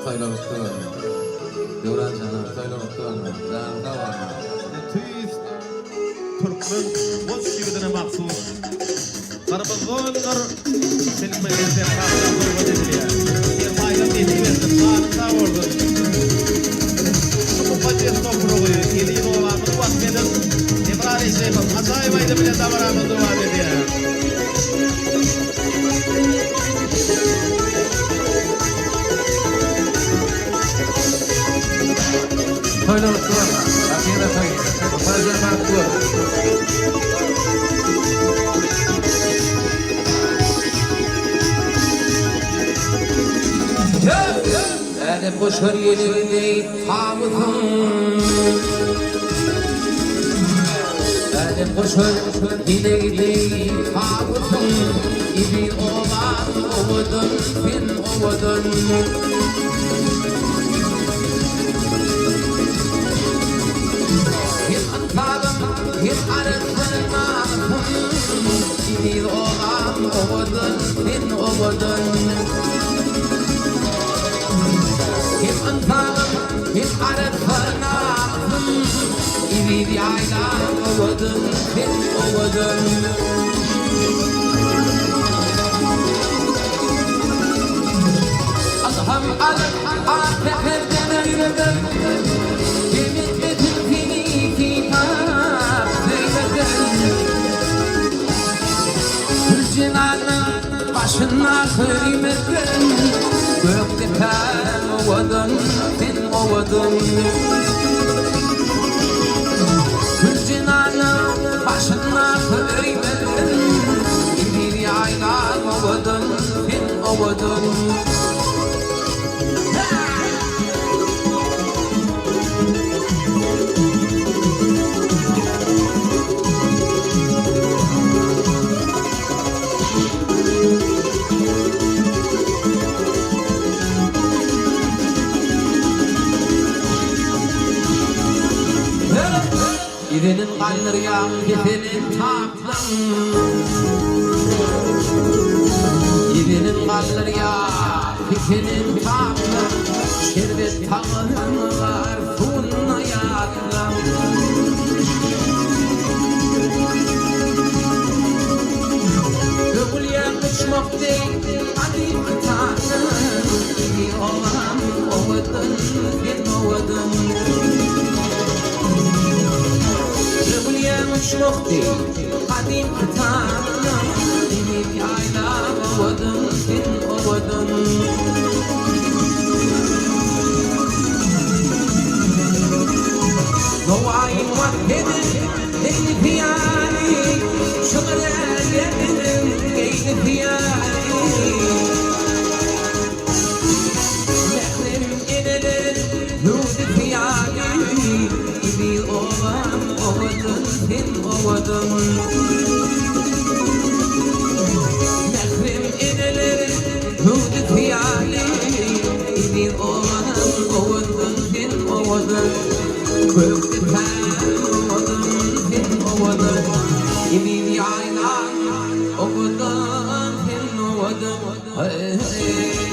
saylanıptı. Devran canım saylanıptı. Canım da var. Tüys Türkmen boş şiirine mahsus. Karbazonlar senin meclisler kalkan durma dediler. Bir mayla dediğimizde sağlıkta vurdu. Bu maçın toprağı iyiliğin olanı vakmenin İbrahim Şeyh'in acayip bile davranı dua ediyor. Saylanıptı. Akıyla saylanıptı. Fazla makbul. Hadi boşver yerini tavukun. Hadi boşver yerini tavukun. İbi olan ovudun, bin ovudun. Him antalım, him arıtırmağın. İbi olan ovudun, bin ovudun. Him antalım, him arıtırmağın. İbi bir ayla ovudun, bin ovudun. Allah'ım alıp afetlerden ayırdım. Yeminledim seni kitap söyledim. Gülcinanın başına kıymetim. Gökte kan ovadın, sen ovadın. Gülcinanın başına kıymetim. Bir yayla ovadın, sen ovadın. Birinin kanları yağ, birinin tatlım. Birinin kanları yağ, birinin tatlım. Şerbet tağım var, sunna yatlım. Gönül yakışmak değil, adim tatlım. Bir olan ovadın, bir ovadın. Müşmukti kadim kitabım Dini bir ayla ovadın sen ovadın Novayin vaktedir eyni piyani Şıgılar yedim eyni piyani Mehrim edilir nûdi piyani İbi ovan ovadın sen ovadın Mehrim edilir nûdi piyani İbi ovan ovadın sen ovadın Kökte kan ovadın sen ovadın İbi yaylan ovadın sen ovadın Hey hey